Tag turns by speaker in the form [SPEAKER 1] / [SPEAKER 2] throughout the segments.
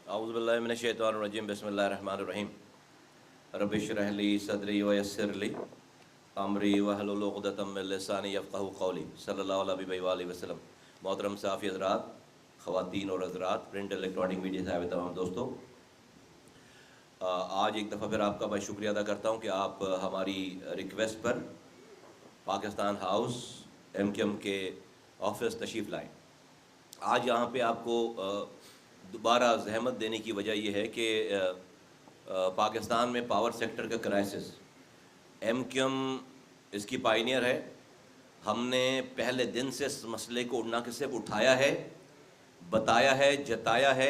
[SPEAKER 1] اعوذ باللہ من الشیطان الرجیم بسم اللہ الرحمن الرحیم رب اشرح لی صدری ویسر لی امری واحلل عقدۃ من لسانی یفقہوا قولی صلی اللہ علیہ وآلہ وسلم۔ محترم صحافی حضرات، خواتین اور حضرات، پرنٹ الیکٹرانک میڈیا سے آئے تمام دوستوں، آج ایک دفعہ پھر آپ کا میں شکریہ ادا کرتا ہوں کہ آپ ہماری ریکویسٹ پر پاکستان ہاؤس MQM کے آفس تشریف لائیں۔ آج یہاں پہ آپ کو دوبارہ زحمت دینے کی وجہ یہ ہے کہ پاکستان میں پاور سیکٹر کا کرائسس، MQM اس کی پائنیئر ہے۔ ہم نے پہلے دن سے اس مسئلے کو نہ صرف اٹھایا ہے، بتایا ہے، جتایا ہے،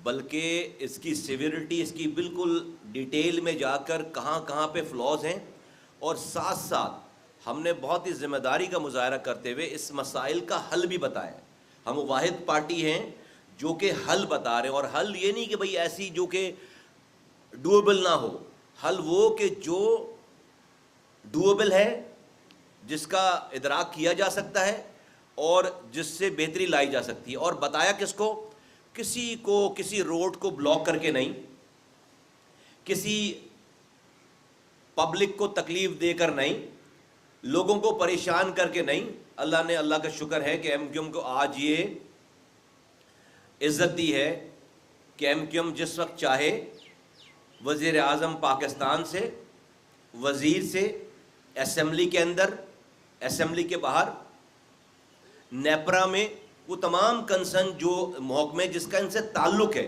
[SPEAKER 1] بلکہ اس کی سیویرٹی، اس کی بالکل ڈیٹیل میں جا کر کہاں کہاں پہ فلاز ہیں، اور ساتھ ساتھ ہم نے بہت ہی ذمہ داری کا مظاہرہ کرتے ہوئے اس مسائل کا حل بھی بتایا ہے۔ ہم واحد پارٹی ہیں جو کہ حل بتا رہے ہیں، اور حل یہ نہیں کہ بھئی ایسی جو کہ ڈویبل نہ ہو، حل وہ کہ جو ڈویبل ہے، جس کا ادراک کیا جا سکتا ہے اور جس سے بہتری لائی جا سکتی ہے۔ اور بتایا کس کو؟ کسی روڈ کو بلاک کر کے نہیں، کسی پبلک کو تکلیف دے کر نہیں، لوگوں کو پریشان کر کے نہیں۔ اللہ کا شکر ہے کہ MQM کو آج یہ عزت دی ہے کہ MQM جس وقت چاہے وزیر اعظم پاکستان سے، وزیر سے، اسمبلی کے اندر، اسمبلی کے باہر، نیپرا میں، وہ تمام کنسرن جو محکمے جس کا ان سے تعلق ہے،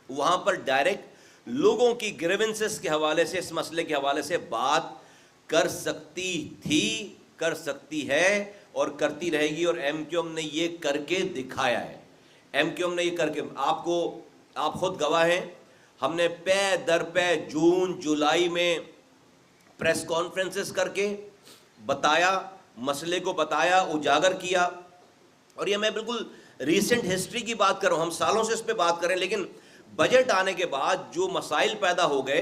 [SPEAKER 1] وہاں پر ڈائریکٹ لوگوں کی گریونسز کے حوالے سے، اس مسئلے کے حوالے سے بات کر سکتی تھی، کر سکتی ہے اور کرتی رہے گی۔ اور MQM نے یہ کر کے دکھایا ہے۔ MQM نے یہ کر کے، آپ خود گواہ ہیں، ہم نے پے در پے جون جولائی میں پریس کانفرنسز کر کے بتایا، مسئلے کو بتایا، اجاگر کیا۔ اور یہ میں بالکل ریسنٹ ہسٹری کی بات کر رہا ہوں، ہم سالوں سے اس پہ بات کریں، لیکن بجٹ آنے کے بعد جو مسائل پیدا ہو گئے،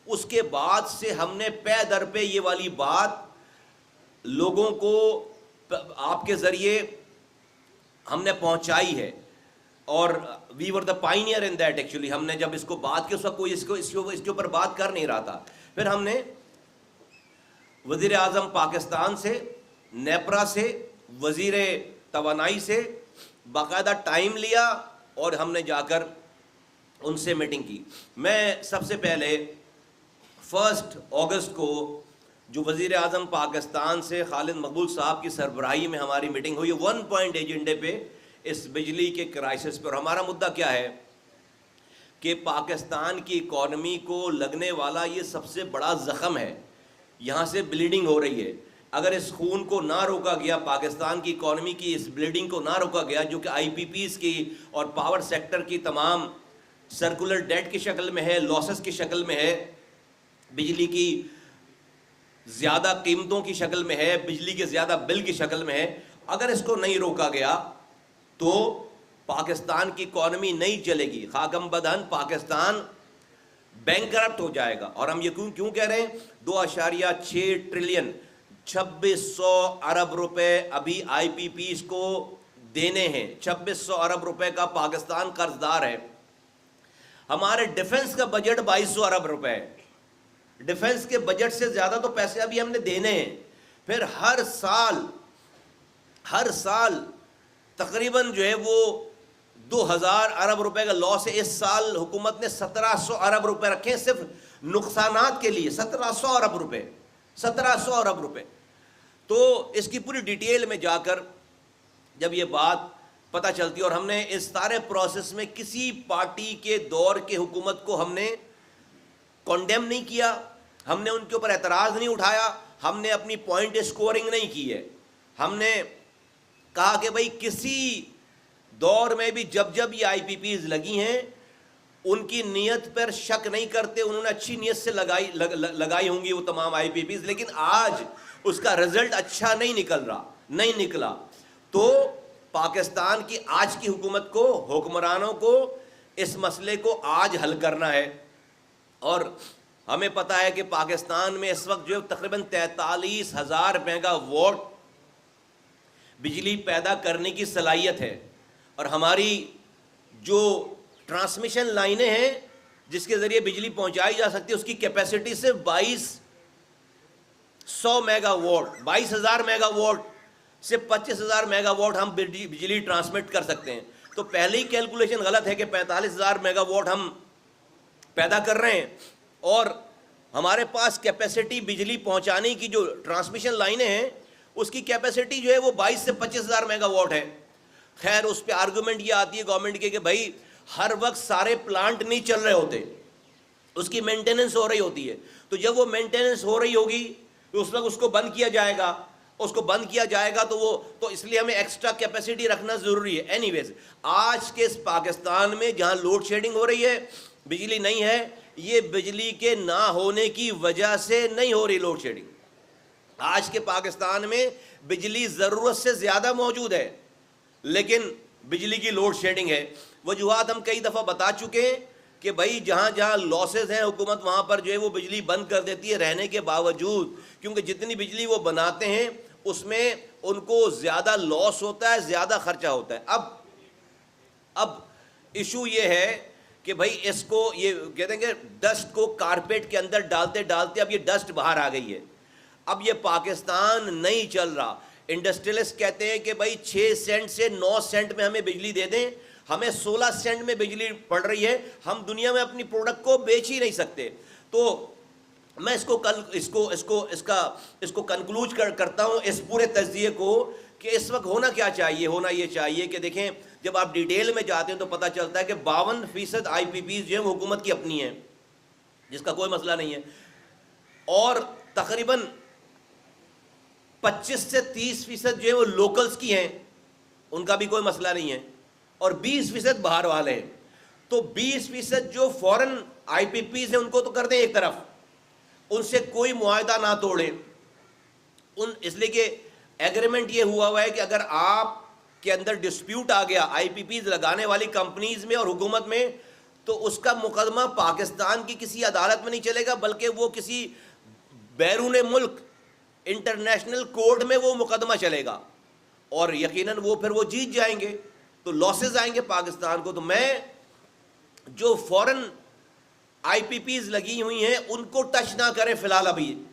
[SPEAKER 1] اس کے بعد سے ہم نے پے در پے یہ والی بات لوگوں کو آپ کے ذریعے ہم نے پہنچائی ہے۔ اور وی ور the pioneer in that actually. ہم نے جب اس کو بات کی، اس وقت کوئی اس کے اوپر بات کر نہیں رہا تھا۔ پھر ہم نے وزیر اعظم پاکستان سے، نیپرا سے، وزیر توانائی سے باقاعدہ ٹائم لیا اور ہم نے جا کر ان سے میٹنگ کی۔ میں سب سے پہلے 1 اگست کو جو وزیر اعظم پاکستان سے خالد مقبول صاحب کی سربراہی میں ہماری میٹنگ ہوئی، 1 پوائنٹ ایجنڈے پہ اس بجلی کے کرائسس پر۔ ہمارا مدعا کیا ہے کہ پاکستان کی اکانومی کو لگنے والا یہ سب سے بڑا زخم ہے، یہاں سے بلیڈنگ ہو رہی ہے۔ اگر اس خون کو نہ روکا گیا، پاکستان کی اکانومی کی اس بلیڈنگ کو نہ روکا گیا، جو کہ IPPs کی اور پاور سیکٹر کی تمام سرکولر ڈیٹ کی شکل میں ہے، لاسز کی شکل میں ہے، بجلی کی زیادہ قیمتوں کی شکل میں ہے، بجلی کے زیادہ بل کی شکل میں ہے، اگر اس کو نہیں روکا گیا تو پاکستان کی اکانومی نہیں چلے گی، خاکم بدہن پاکستان بینکرپٹ ہو جائے گا۔ اور ہم یہ کیوں کہہ رہے ہیں؟ 2.6 ٹریلین، 2600 ارب روپے ابھی IPPs کو دینے ہیں۔ 2600 ارب روپے کا پاکستان قرض دار ہے۔ ہمارے ڈیفنس کا بجٹ 2200 ارب روپے ہے۔ ڈیفنس کے بجٹ سے زیادہ تو پیسے ابھی ہم نے دینے ہیں۔ پھر ہر سال تقریباً جو ہے وہ 2000 ارب روپے کا لاس ہے۔ اس سال حکومت نے 1700 ارب روپے رکھے ہیں صرف نقصانات کے لیے، 1700 ارب روپے، 1700 ارب روپے۔ تو اس کی پوری ڈیٹیل میں جا کر جب یہ بات پتہ چلتی، اور ہم نے اس سارے پروسیس میں کسی پارٹی کے دور کے حکومت کو ہم نے کنڈیم نہیں کیا، ہم نے ان کے اوپر اعتراض نہیں اٹھایا، ہم نے اپنی پوائنٹ اسکورنگ نہیں کی ہے۔ ہم نے کہا کہ بھئی کسی دور میں بھی جب یہ IPPs لگی ہیں، ان کی نیت پر شک نہیں کرتے، انہوں نے اچھی نیت سے لگائی ہوں گی وہ تمام IPPs، لیکن آج اس کا رزلٹ اچھا نہیں نکلا۔ تو پاکستان کی آج کی حکومت کو، حکمرانوں کو اس مسئلے کو آج حل کرنا ہے۔ اور ہمیں پتہ ہے کہ پاکستان میں اس وقت جو تقریباً 43,000 میگا واٹ بجلی پیدا کرنے کی صلاحیت ہے، اور ہماری جو ٹرانسمیشن لائنیں ہیں جس کے ذریعے بجلی پہنچائی جا سکتی ہے، اس کی کیپیسٹی صرف 2200 میگا واٹ، 22,000 میگا واٹ سے 25,000 میگا واٹ ہم بجلی ٹرانسمٹ کر سکتے ہیں. تو پہلی کیلکولیشن غلط ہے کہ 45,000 میگا واٹ ہم پیدا کر رہے ہیں اور ہمارے پاس کیپیسٹی بجلی پہنچانے کی جو ٹرانسمیشن لائنیں ہیں اس کی کیپیسٹی جو ہے وہ 22 سے 25,000 میگا واٹ ہے. خیر اس پہ آرگومنٹ یہ آتی ہے گورنمنٹ کے کہ بھائی ہر وقت سارے پلانٹ نہیں چل رہے ہوتے، اس کی مینٹیننس ہو رہی ہوتی ہے، تو جب وہ مینٹیننس ہو رہی ہوگی تو اس وقت اس کو بند کیا جائے گا، اس کو بند کیا جائے گا تو اس لیے ہمیں ایکسٹرا کیپیسٹی رکھنا ضروری ہے. اینی ویز آج کے اس پاکستان میں جہاں لوڈ شیڈنگ ہو رہی ہے، بجلی نہیں ہے، یہ بجلی کے نہ ہونے کی وجہ سے نہیں ہو رہی لوڈ شیڈنگ. آج کے پاکستان میں بجلی ضرورت سے زیادہ موجود ہے لیکن بجلی کی لوڈ شیڈنگ ہے. وجوہات ہم کئی دفعہ بتا چکے ہیں کہ بھائی جہاں جہاں لاسز ہیں حکومت وہاں پر جو ہے وہ بجلی بند کر دیتی ہے رہنے کے باوجود، کیونکہ جتنی بجلی وہ بناتے ہیں اس میں ان کو زیادہ لاس ہوتا ہے، زیادہ خرچہ ہوتا ہے. اب ایشو یہ ہے کہ بھائی اس کو یہ کہتے ہیں کہ ڈسٹ کو کارپیٹ کے اندر ڈالتے ڈالتے اب یہ ڈسٹ باہر آ گئی ہے. اب یہ پاکستان نہیں چل رہا. انڈسٹریلسٹ کہتے ہیں کہ بھائی 6 سینٹ سے 9 سینٹ میں ہمیں بجلی دے دیں، ہمیں 16 سینٹ میں بجلی پڑ رہی ہے، ہم دنیا میں اپنی پروڈکٹ کو بیچ ہی نہیں سکتے. تو میں اس کو کنکلوڈ کرتا ہوں اس پورے تجزیے کو کہ اس وقت ہونا کیا چاہیے. ہونا یہ چاہیے کہ دیکھیں جب آپ ڈیٹیل میں جاتے ہیں تو پتہ چلتا ہے کہ 52% آئی پی پیز جو ہیں وہ حکومت کی اپنی ہیں جس کا کوئی مسئلہ نہیں ہے، اور تقریباً 25 سے 30% جو ہے وہ لوکلز کی ہیں، ان کا بھی کوئی مسئلہ نہیں ہے، اور 20% باہر والے ہیں. تو 20% جو فورن آئی پی پیز ہیں ان کو تو کر دیں ایک طرف، ان سے کوئی معاہدہ نہ توڑیں، اس لیے کہ ایگریمنٹ یہ ہوا ہے کہ اگر آپ کے اندر ڈسپیوٹ آ گیا آئی پی پیز لگانے والی کمپنیز میں اور حکومت میں، تو اس کا مقدمہ پاکستان کی کسی عدالت میں نہیں چلے گا بلکہ وہ کسی بیرون ملک انٹرنیشنل کورٹ میں وہ مقدمہ چلے گا اور یقیناً وہ پھر وہ جیت جائیں گے تو لاسز آئیں گے پاکستان کو. تو میں جو فورن آئی پی پیز لگی ہوئی ہیں ان کو ٹچ نہ کریں فی الحال. ابھی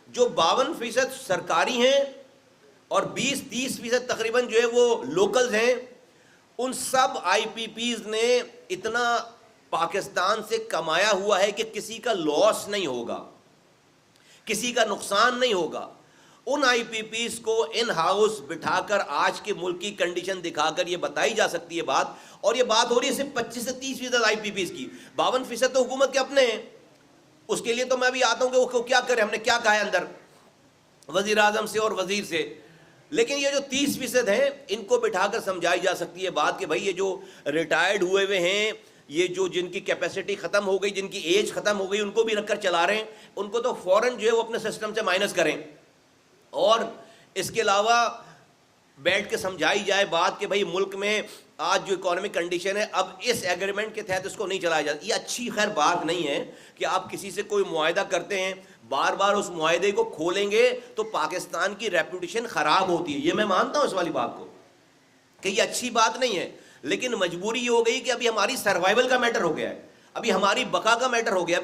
[SPEAKER 1] جو 52% سرکاری ہیں اور 20-30% تقریباً جو ہے وہ لوکلز ہیں، ان سب آئی پی پیز نے اتنا پاکستان سے کمایا ہوا ہے کہ کسی کا لاس نہیں ہوگا، کسی کا نقصان نہیں ہوگا. ان آئی پی پیز کو ان ہاؤس بٹھا کر آج کے ملک کی کنڈیشن دکھا کر یہ بتائی جا سکتی ہے بات، اور یہ بات ہو رہی ہے صرف 25 سے 30% آئی پی پیز کی. 52% تو حکومت کے اپنے ہیں. اس کے لیے تو میں بھی آتا ہوں کہ وہ کیا کرے، ہم نے کیا کہا ہے اندر وزیر اعظم سے اور وزیر سے، لیکن یہ جو 30% ہیں ان کو بٹھا کر سمجھائی جا سکتی ہے بات کہ بھائی یہ جو ریٹائرڈ ہوئے ہیں، یہ جو جن کی کیپیسٹی ختم ہو گئی، جن کی ایج ختم ہو گئی، ان کو بھی رکھ کر چلا رہے ہیں، ان کو تو فوراً جو ہے وہ اپنے سسٹم سے مائنس کریں. اور اس کے علاوہ بیٹھ کے سمجھائی جائے بات کہ بھائی ملک میں آج جو اکانومک کنڈیشن ہے اب اس ایگریمنٹ کے تحت اس کو نہیں چلایا جاتا. یہ اچھی خیر بات نہیں ہے کہ آپ کسی سے کوئی معاہدہ کرتے ہیں بار بار اس معاہدے کو کھولیں گے تو پاکستان کی ریپوٹیشن خراب ہوتی ہے. یہ میں مانتا ہوں اس والی بات کو کہ یہ اچھی بات نہیں ہے، لیکن مجبوری یہ ہو گئی کہ ابھی ہماری سروائیول کا میٹر ہو گیا ہے، ابھی ہماری بقا کا میٹر ہو گیا،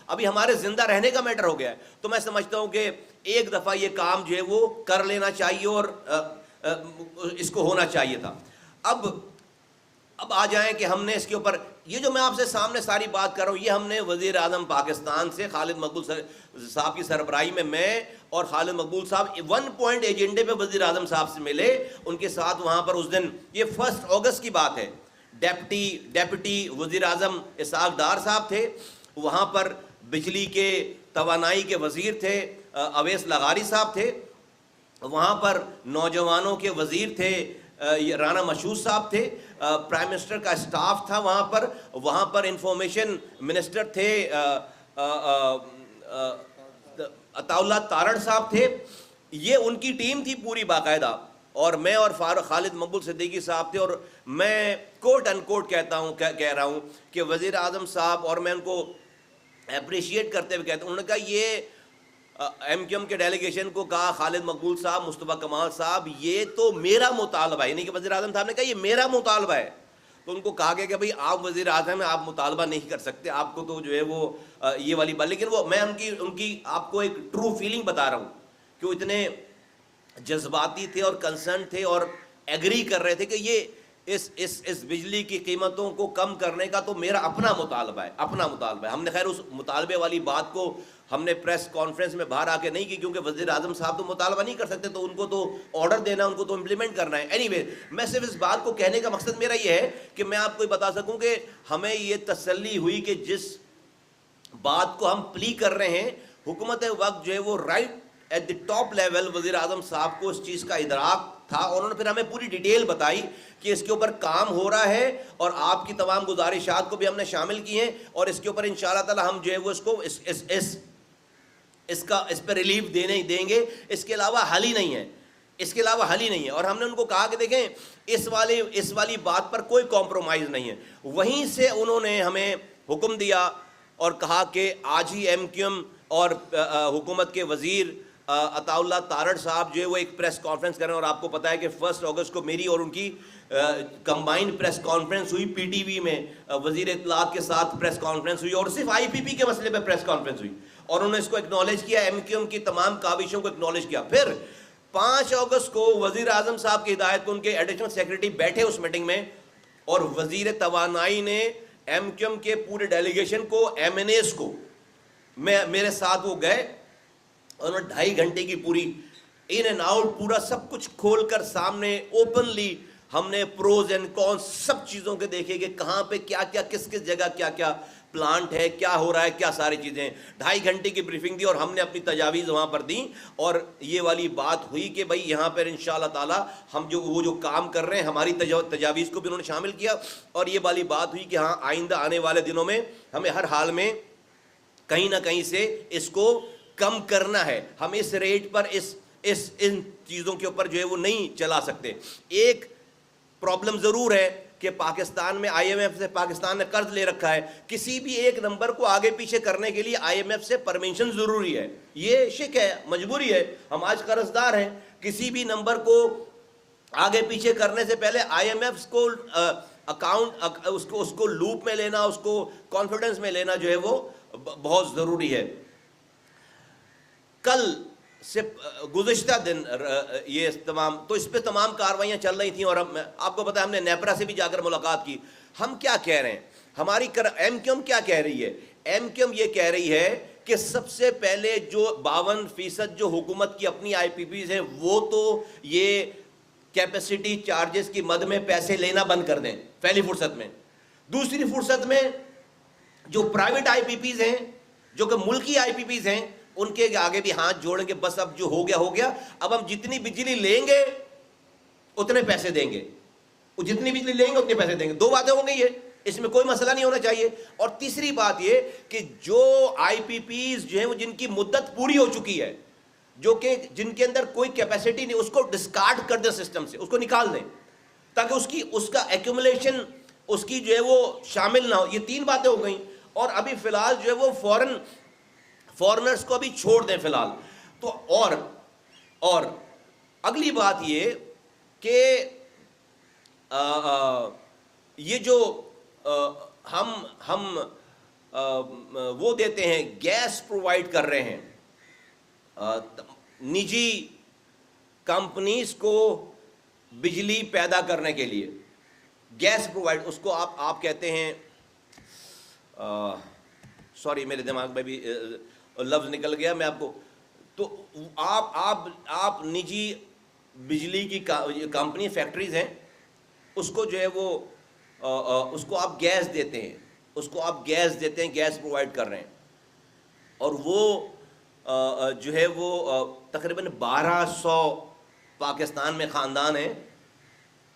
[SPEAKER 1] ابھی ہمارے زندہ رہنے کا میٹر ہو گیا ہے. تو میں سمجھتا ہوں کہ ایک دفعہ یہ کام جو ہے وہ کر لینا چاہیے اور اس کو ہونا چاہیے تھا. اب آ جائیں کہ ہم نے اس کے اوپر یہ جو میں آپ سے سامنے ساری بات کر رہا ہوں، یہ ہم نے وزیر اعظم پاکستان سے خالد مقبول صاحب کی سربراہی میں اور خالد مقبول صاحب 1 پوائنٹ ایجنڈے پہ وزیر اعظم صاحب سے ملے. ان کے ساتھ وہاں پر اس دن، یہ 1 اگست کی بات ہے، ڈیپٹی وزیر اعظم اسحاق ڈار صاحب تھے وہاں پر، بجلی کے توانائی کے وزیر تھے اویس لغاری صاحب تھے وہاں پر، نوجوانوں کے وزیر تھے رانا مشہور صاحب تھے، پرائم منسٹر کا اسٹاف تھا وہاں پر انفارمیشن منسٹر تھے عطا اللہ تارڑ صاحب تھے. یہ ان کی ٹیم تھی پوری باقاعدہ، اور میں اور خالد مقبول صدیقی صاحب تھے. اور میں کوٹ ان کوٹ کہہ رہا ہوں کہ وزیر اعظم صاحب، اور میں ان کو اپریشیٹ کرتے ہوئے کہتا ہوں، انہوں نے کہا یہ ایم کیو ایم کے ڈیلیگیشن کو کہا خالد مقبول صاحب، مصطفیٰ کمال صاحب، یہ تو میرا مطالبہ ہے، یعنی کہ وزیر اعظم صاحب نے کہا یہ میرا مطالبہ ہے، تو ان کو کہا گیا کہ بھئی آپ وزیر اعظم ہیں, آپ مطالبہ نہیں کر سکتے, آپ کو تو جو ہے وہ یہ والی بات. لیکن وہ میں ان کی آپ کو ایک ٹرو فیلنگ بتا رہا ہوں کہ وہ اتنے جذباتی تھے اور کنسرن تھے اور ایگری کر رہے تھے کہ یہ اس بجلی کی قیمتوں کو کم کرنے کا تو میرا اپنا مطالبہ ہے, اپنا مطالبہ ہے. ہم نے خیر اس مطالبے والی بات کو ہم نے پریس کانفرنس میں باہر آ کے نہیں کی, کیونکہ وزیر اعظم صاحب تو مطالبہ نہیں کر سکتے, تو ان کو تو آرڈر دینا, ان کو تو امپلیمنٹ کرنا ہے. اینی وے, میں صرف اس بات کو کہنے کا مقصد میرا یہ ہے کہ میں آپ کو بتا سکوں کہ ہمیں یہ تسلی ہوئی کہ جس بات کو ہم پلی کر رہے ہیں, حکومت وقت جو ہے وہ right at the top level وزیر اعظم صاحب کو اس چیز کا ادراک تھا, اور انہوں نے پھر ہمیں پوری ڈیٹیل بتائی کہ اس کے اوپر کام ہو رہا ہے, اور آپ کی تمام گزارشات کو بھی ہم نے شامل کی ہیں, اور اس کے اوپر انشاءاللہ تعالی ہم جو ہے وہ اس کو اس پہ ریلیف دیں گے. اس کے علاوہ حل ہی نہیں ہے, اس کے علاوہ حل ہی نہیں ہے. اور ہم نے ان کو کہا کہ دیکھیں اس والی بات پر کوئی کمپرومائز نہیں ہے. وہیں سے انہوں نے ہمیں حکم دیا اور کہا کہ آج ہی ایم کیو ایم اور حکومت کے وزیر عطا اللہ تارڑ صاحب جو ہے وہ ایک پریس کانفرنس کریں, اور آپ کو پتا ہے کہ 1 اگست کو میری اور ان کی کمبائنڈ پریس کانفرنس ہوئی پی ٹی وی میں, وزیر اطلاعات کے ساتھ پریس کانفرنس ہوئی, اور صرف آئی پی پی کے مسئلے پہ پریس کانفرنس ہوئی, اور انہوں نے اس کو اکنالج کیا, ایم کیو ایم کی تمام کاوشوں کو اکنالج کیا. پھر 5 اگست کو وزیر اعظم صاحب کی ہدایت کو ان کے ایڈیشنل سیکرٹری بیٹھے اس میٹنگ میں, اور وزیر توانائی نے ایم کیو ایم کے پورے ڈیلیگیشن کو, ایم این ایز کو, میرے ساتھ وہ گئے, انہوں نے 2.5 گھنٹے کی پوری ان اینڈ آؤٹ پورا سب کچھ کھول کر سامنے اوپنلی ہم نے پروز اینڈ کونس سب چیزوں کے دیکھے کہ کہاں پہ کیا کیا, کس جگہ کیا کیا پلانٹ ہے, کیا ہو رہا ہے, کیا ساری چیزیں. 2.5 گھنٹے کی بریفنگ دی, اور ہم نے اپنی تجاویز وہاں پر دیں, اور یہ والی بات ہوئی کہ بھائی یہاں پر انشاءاللہ تعالی ہم وہ جو کام کر رہے ہیں ہماری تجاویز کو بھی انہوں نے شامل کیا, اور یہ والی بات ہوئی کہ ہاں آئندہ آنے والے دنوں میں ہمیں ہر حال میں کہیں نہ کہیں سے اس کو کم کرنا ہے. ہم اس ریٹ پر ان چیزوں کے اوپر جو ہے وہ نہیں چلا سکتے. ایک پرابلم ضرور ہے کہ پاکستان میں آئی ایم ایف سے پاکستان نے قرض لے رکھا ہے, کسی بھی ایک نمبر کو آگے پیچھے کرنے کے لیے آئی ایم ایف سے پرمیشن ضروری ہے. یہ شک ہے, مجبوری ہے, ہم آج قرض دار ہیں. کسی بھی نمبر کو آگے پیچھے کرنے سے پہلے آئی ایم ایف کو اکاؤنٹ اس کو لوپ میں لینا, اس کو کانفیڈنس میں لینا جو ہے وہ بہت ضروری ہے. کل سے گزشتہ دن یہ تمام تو اس پہ تمام کارروائیاں چل رہی تھیں, اور آپ کو پتا ہے ہم نے نیپرا سے بھی جا کر ملاقات کی. ہم کیا کہہ رہے ہیں, ہماری ایم کیو ایم کیا کہہ رہی ہے, ایم کیو ایم یہ کہہ رہی ہے کہ سب سے پہلے جو 52% جو حکومت کی اپنی آئی پی پیز ہیں وہ تو یہ کیپیسٹی چارجز کی مد میں پیسے لینا بند کر دیں پہلی فرصت میں. دوسری فرصت میں جو پرائیویٹ آئی پی پیز ہیں, جو کہ ملکی آئی پی پیز ہیں, ان کے آگے بھی ہاتھ جوڑیں گے, بس اب جو ہو گیا, اب ہم جتنی بجلی لیں گے اتنے پیسے دیں گے, جتنی بجلی لیں گے اتنے پیسے دیں گے. 2 باتیں ہو گئی ہے, اس میں کوئی مسئلہ نہیں ہونا چاہیے. اور تیسری بات یہ کہ جو آئی پی پیز جو ہیں وہ جن کی مدت پوری ہو چکی ہے, جو کہ جن کے اندر کوئی کیپیسٹی نہیں, اس کو ڈسکارڈ کر دیں سسٹم سے, اس کو نکال دیں تاکہ اس کا ایکومولیشن اس کی جو ہے وہ شامل نہ ہو. یہ 3 باتیں ہو گئیں, اور ابھی فی الحال جو ہے وہ فورنرز کو بھی چھوڑ دیں فی الحال. تو اور اگلی بات یہ کہ یہ جو ہم وہ دیتے ہیں, گیس پرووائڈ کر رہے ہیں نجی کمپنیز کو بجلی پیدا کرنے کے لیے, گیس پرووائڈ, اس کو آپ کہتے ہیں, سوری میرے دماغ میں بھی لفظ نکل گیا, میں آپ کو, تو آپ نجی بجلی کی کمپنی فیکٹریز ہیں, اس کو جو ہے وہ اس کو آپ گیس دیتے ہیں, گیس پرووائڈ کر رہے ہیں, اور وہ جو ہے وہ تقریباً 1200 پاکستان میں خاندان ہیں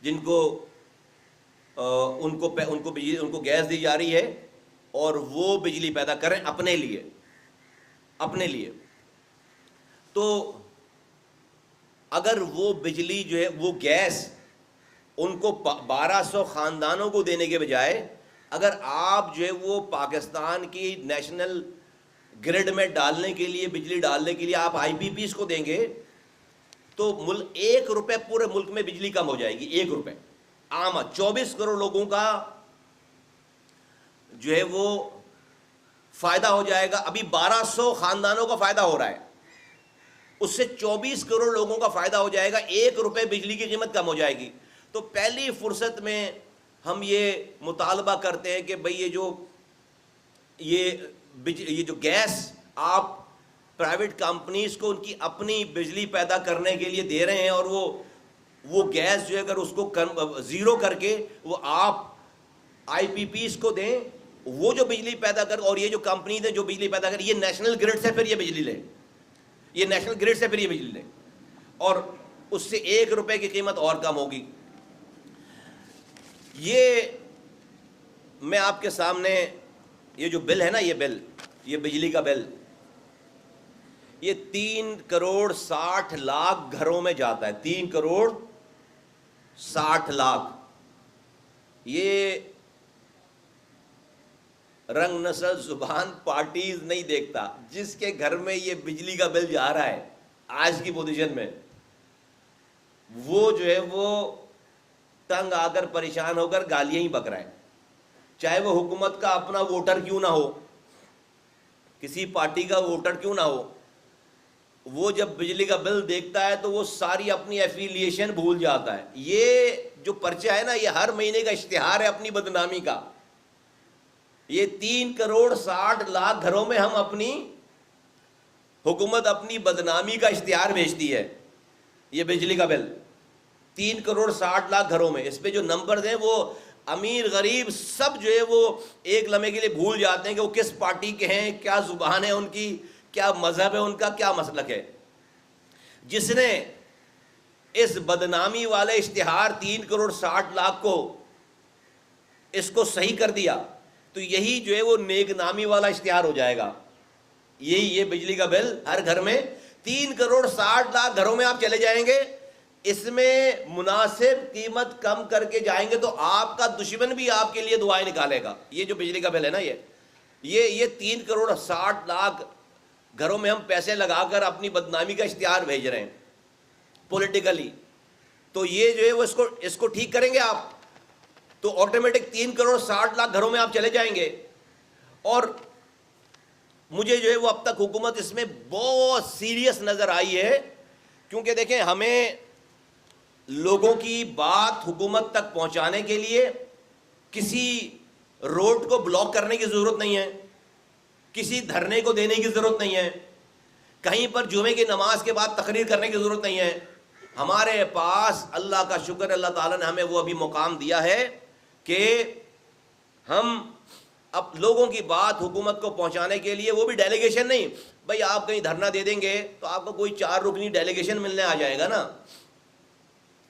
[SPEAKER 1] جن کو ان کو گیس دی جا رہی ہے, اور وہ بجلی پیدا کریں اپنے لیے. تو اگر وہ بجلی جو ہے وہ گیس ان کو 1200 خاندانوں کو دینے کے بجائے اگر آپ جو ہے وہ پاکستان کی نیشنل گرڈ میں ڈالنے کے لیے, بجلی ڈالنے کے لیے آپ آئی پی پیز کو دیں گے, تو 1 روپے پورے ملک میں بجلی کم ہو جائے گی. 1 روپے عام 24 کروڑ لوگوں کا جو ہے وہ فائدہ ہو جائے گا. ابھی 1200 خاندانوں کا فائدہ ہو رہا ہے, اس سے 24 کروڑ لوگوں کا فائدہ ہو جائے گا, 1 روپے بجلی کی قیمت کم ہو جائے گی. تو پہلی فرصت میں ہم یہ مطالبہ کرتے ہیں کہ بھئی یہ جو گیس آپ پرائیویٹ کمپنیز کو ان کی اپنی بجلی پیدا کرنے کے لیے دے رہے ہیں, اور وہ گیس جو ہے اگر اس کو زیرو کر کے وہ آپ آئی پی پیز کو دیں, وہ جو بجلی پیدا کر, اور یہ جو کمپنیز ہیں جو بجلی پیدا کر, یہ نیشنل گرڈ سے پھر یہ بجلی لیں, یہ نیشنل گرڈ سے پھر یہ بجلی لیں, اور اس سے 1 روپے کی قیمت اور کم ہوگی. یہ میں آپ کے سامنے یہ جو بل ہے نا, یہ بل, یہ بجلی کا بل, یہ 3 کروڑ 60 لاکھ گھروں میں جاتا ہے. 3 کروڑ 60 لاکھ. یہ رنگ نسل زبان پارٹیز نہیں دیکھتا, جس کے گھر میں یہ بجلی کا بل جا رہا ہے آج کی پوزیشن میں, وہ جو ہے وہ تنگ آ کر پریشان ہو کر گالیاں ہی بک رہا ہے, چاہے وہ حکومت کا اپنا ووٹر کیوں نہ ہو, کسی پارٹی کا ووٹر کیوں نہ ہو. وہ جب بجلی کا بل دیکھتا ہے تو وہ ساری اپنی ایفیلیشن بھول جاتا ہے. یہ جو پرچہ ہے نا, یہ ہر مہینے کا اشتہار ہے اپنی بدنامی کا. یہ 3 کروڑ 60 لاکھ گھروں میں ہم اپنی حکومت اپنی بدنامی کا اشتہار بھیجتی ہے. یہ بجلی کا بل 3 کروڑ 60 لاکھ گھروں میں, اس پہ جو نمبرز ہیں وہ امیر غریب سب جو ہے وہ ایک لمحے کے لیے بھول جاتے ہیں کہ وہ کس پارٹی کے ہیں, کیا زبان ہے ان کی, کیا مذہب ہے ان کا, کیا مسلک ہے. جس نے اس بدنامی والے اشتہار 3 کروڑ 60 لاکھ کو اس کو صحیح کر دیا, تو یہی جو ہے وہ نیک نامی والا اشتہار ہو جائے گا. یہی یہ بجلی کا بل ہر گھر میں 3 کروڑ 60 لاکھ گھروں میں آپ چلے جائیں گے, اس میں مناسب قیمت کم کر کے جائیں گے تو آپ کا دشمن بھی آپ کے لیے دعائیں نکالے گا. یہ جو بجلی کا بل ہے نا, یہ 3 کروڑ 60 لاکھ گھروں میں ہم پیسے لگا کر اپنی بدنامی کا اشتہار بھیج رہے ہیں پولیٹیکلی. تو یہ جو ہے وہ اس کو ٹھیک کریں گے آپ, تو آٹومیٹک 3 کروڑ 60 لاکھ گھروں میں آپ چلے جائیں گے. اور مجھے جو ہے وہ اب تک حکومت اس میں بہت سیریس نظر آئی ہے, کیونکہ دیکھیں ہمیں لوگوں کی بات حکومت تک پہنچانے کے لیے کسی روڈ کو بلاک کرنے کی ضرورت نہیں ہے, کسی دھرنے کو دینے کی ضرورت نہیں ہے, کہیں پر جمعے کی نماز کے بعد تقریر کرنے کی ضرورت نہیں ہے. ہمارے پاس اللہ کا شکر, اللہ تعالیٰ نے ہمیں وہ ابھی مقام دیا ہے کہ ہم اب لوگوں کی بات حکومت کو پہنچانے کے لیے, وہ بھی ڈیلیگیشن نہیں, بھئی آپ کہیں دھرنا دے دیں گے تو آپ کو کوئی 4 رکنی ڈیلیگیشن ملنے آ جائے گا نا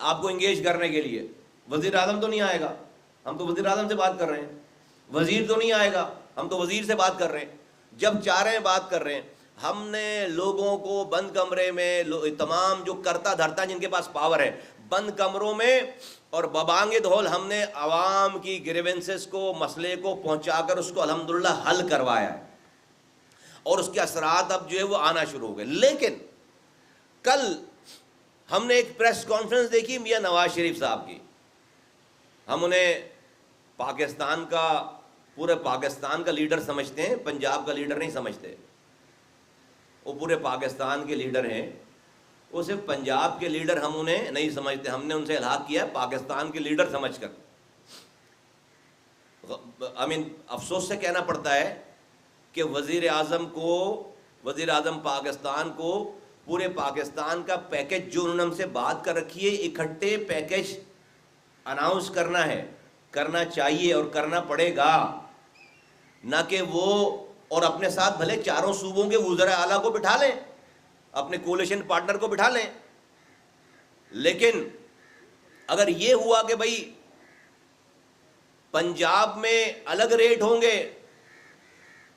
[SPEAKER 1] آپ کو انگیج کرنے کے لیے. وزیر اعظم تو نہیں آئے گا, ہم تو وزیر اعظم سے بات کر رہے ہیں. وزیر تو نہیں آئے گا, ہم تو وزیر سے بات کر رہے ہیں. جب چاہ رہے ہیں بات کر رہے ہیں. ہم نے لوگوں کو بند کمرے میں, تمام جو کرتا دھرتا جن کے پاس پاور ہے, بند کمروں میں اور ببانگ دھول ہم نے عوام کی گریونسز کو, مسئلے کو پہنچا کر اس کو الحمدللہ حل کروایا ہے, اور اس کے اثرات اب جو ہے وہ آنا شروع ہو گئے. لیکن کل ہم نے ایک پریس کانفرنس دیکھی میاں نواز شریف صاحب کی. ہم انہیں پاکستان کا, پورے پاکستان کا لیڈر سمجھتے ہیں, پنجاب کا لیڈر نہیں سمجھتے. وہ پورے پاکستان کے لیڈر ہیں, وہ صرف پنجاب کے لیڈر ہم انہیں نہیں سمجھتے. ہم نے ان سے الحاق کیا ہے پاکستان کے لیڈر سمجھ کر. افسوس سے کہنا پڑتا ہے کہ وزیر اعظم پاکستان کو پورے پاکستان کا پیکج جو انہوں نے ہم سے بات کر رکھی ہے, اکٹھے پیکج اناؤنس کرنا ہے, کرنا چاہیے اور کرنا پڑے گا, نہ کہ وہ اور اپنے ساتھ بھلے 4 صوبوں کے وزراء اعلیٰ کو بٹھا لیں, اپنے کولیشن پارٹنر کو بٹھا لیں. لیکن اگر یہ ہوا کہ بھائی پنجاب میں الگ ریٹ ہوں گے,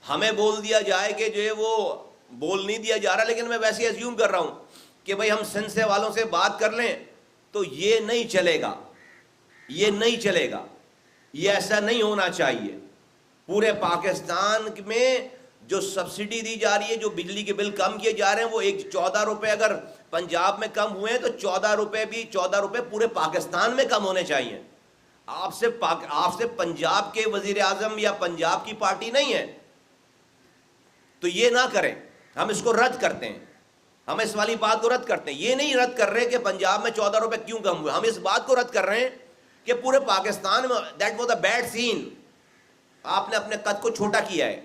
[SPEAKER 1] ہمیں بول دیا جائے کہ جو ہے وہ بول نہیں دیا جا رہا, لیکن میں ویسے ایزیوم کر رہا ہوں کہ بھائی ہم سندھ سے والوں سے بات کر لیں, تو یہ نہیں چلے گا, یہ نہیں چلے گا, یہ ایسا نہیں ہونا چاہیے. پورے پاکستان میں جو سبسڈی دی جا رہی ہے, جو بجلی کے بل کم کیے جا رہے ہیں, وہ 14 روپے اگر پنجاب میں کم ہوئے ہیں تو 14 روپے پورے پاکستان میں کم ہونے چاہیے. آپ سے پنجاب کے وزیر اعظم یا پنجاب کی پارٹی نہیں ہے. تو یہ نہ کریں, ہم اس کو رد کرتے ہیں, ہم اس والی بات کو رد کرتے ہیں. یہ نہیں رد کر رہے کہ پنجاب میں 14 روپے کیوں کم ہوئے, ہم اس بات کو رد کر رہے ہیں کہ پورے پاکستان میں that was a bad scene, آپ نے اپنے قد کو چھوٹا کیا ہے.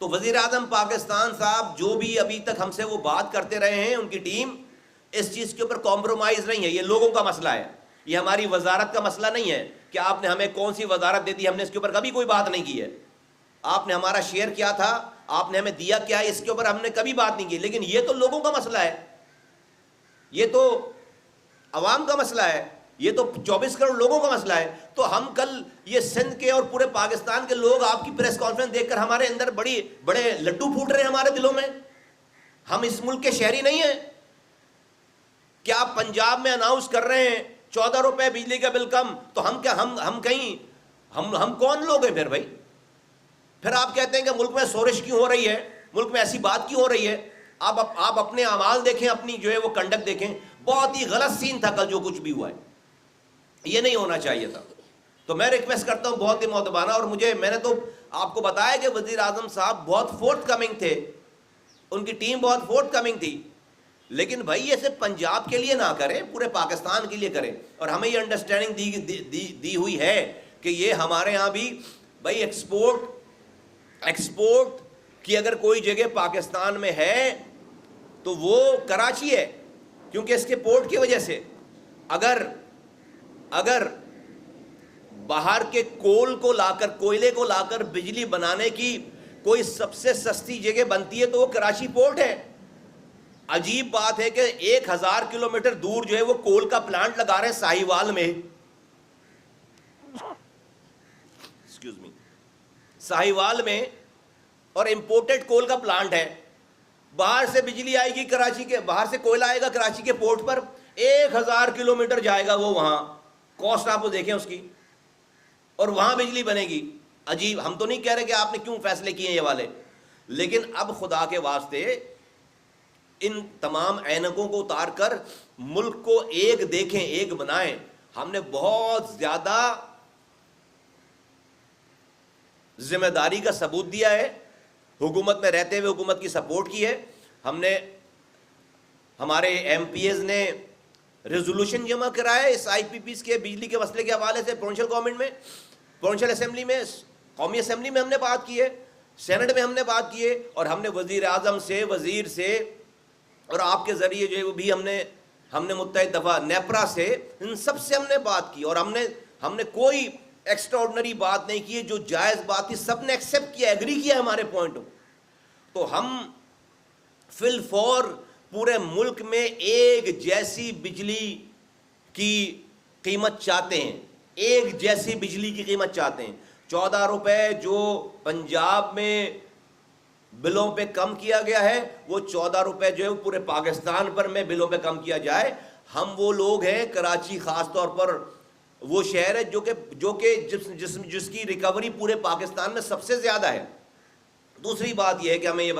[SPEAKER 1] تو وزیر اعظم پاکستان صاحب جو بھی ابھی تک ہم سے وہ بات کرتے رہے ہیں, ان کی ٹیم اس چیز کے اوپر کمپرومائز نہیں ہے. یہ لوگوں کا مسئلہ ہے, یہ ہماری وزارت کا مسئلہ نہیں ہے کہ آپ نے ہمیں کون سی وزارت دے دی, ہم نے اس کے اوپر کبھی کوئی بات نہیں کی ہے. آپ نے ہمارا شیئر کیا تھا, آپ نے ہمیں دیا کیا, اس کے اوپر ہم نے کبھی بات نہیں کی. لیکن یہ تو لوگوں کا مسئلہ ہے, یہ تو عوام کا مسئلہ ہے, یہ تو 24 کروڑ لوگوں کا مسئلہ ہے. تو ہم کل یہ سندھ کے اور پورے پاکستان کے لوگ آپ کی پریس کانفرنس دیکھ کر ہمارے اندر بڑے لڈو پھوٹ رہے ہیں ہمارے دلوں میں. ہم اس ملک کے شہری نہیں ہیں کیا؟ آپ پنجاب میں اناؤنس کر رہے ہیں 14 روپے بجلی کا بل کم, تو ہم کیا ہم کون لوگ ہیں پھر بھائی؟ پھر آپ کہتے ہیں کہ ملک میں شورش کیوں ہو رہی ہے, ملک میں ایسی بات کیوں ہو رہی ہے؟ آپ اپنے اعمال دیکھیں, اپنی جو ہے وہ کنڈکٹ دیکھیں. بہت ہی غلط سین تھا کل جو کچھ بھی ہوا ہے, یہ نہیں ہونا چاہیے تھا. تو میں ریکویسٹ کرتا ہوں بہت ہی مؤدبانہ, اور میں نے تو آپ کو بتایا کہ وزیر اعظم صاحب بہت فورتھ کمنگ تھے, ان کی ٹیم بہت فورتھ کمنگ تھی. لیکن بھائی یہ صرف پنجاب کے لیے نہ کریں, پورے پاکستان کے لیے کریں. اور ہمیں یہ انڈرسٹینڈنگ دی ہوئی ہے کہ یہ ہمارے ہاں بھی بھائی ایکسپورٹ کی اگر کوئی جگہ پاکستان میں ہے تو وہ کراچی ہے, کیونکہ اس کے پورٹ کی وجہ سے اگر باہر کے کوئلے کو لا کر بجلی بنانے کی کوئی سب سے سستی جگہ بنتی ہے تو وہ کراچی پورٹ ہے. عجیب بات ہے کہ 1000 کلومیٹر دور جو ہے وہ کول کا پلانٹ لگا رہے ہیں ساہیوال میں, ساہیوال میں, اور امپورٹڈ کول کا پلانٹ ہے. باہر سے بجلی آئے گی کراچی کے, باہر سے کوئلہ آئے گا کراچی کے پورٹ پر, 1000 کلومیٹر جائے گا وہ, وہاں کاسٹ آپ کو دیکھیں اس کی, اور وہاں بجلی بنے گی. عجیب. ہم تو نہیں کہہ رہے کہ آپ نے کیوں فیصلے کیے یہ والے, لیکن اب خدا کے واسطے ان تمام اینکوں کو اتار کر ملک کو ایک دیکھیں, ایک بنائیں. ہم نے بہت زیادہ ذمہ داری کا ثبوت دیا ہے, حکومت میں رہتے ہوئے حکومت کی سپورٹ کی ہے. ہم نے, ہمارے ایم پی ایز نے ریزولوشن جمع کرایا اس آئی پی پیز کے بجلی کے مسئلے کے حوالے سے پروونشل گورنمنٹ میں, پروونشل اسمبلی میں, قومی اسمبلی میں ہم نے بات کی ہے, سینٹ میں ہم نے بات کی ہے, اور ہم نے وزیر اعظم سے, وزیر سے, اور آپ کے ذریعے جو ہے وہ بھی ہم نے متحد دفعہ نیپرا سے, ان سب سے ہم نے بات کی. اور ہم نے کوئی ایکسٹرا آرڈنری بات نہیں کی, جو جائز بات تھی سب نے ایکسیپٹ کیا, ایگری کیا ہمارے پوائنٹ. تو ہم فی الفور پورے ملک میں ایک جیسی بجلی کی قیمت چاہتے ہیں, ایک جیسی بجلی کی قیمت چاہتے ہیں. 14 روپے جو پنجاب میں بلوں پہ کم کیا گیا ہے, وہ 14 روپے جو ہے وہ پورے پاکستان پر میں بلوں پہ کم کیا جائے. ہم وہ لوگ ہیں, کراچی خاص طور پر وہ شہر ہے جو کہ جس کی ریکوری پورے پاکستان میں سب سے زیادہ ہے. دوسری بات یہ ہے کہ ہمیں یہ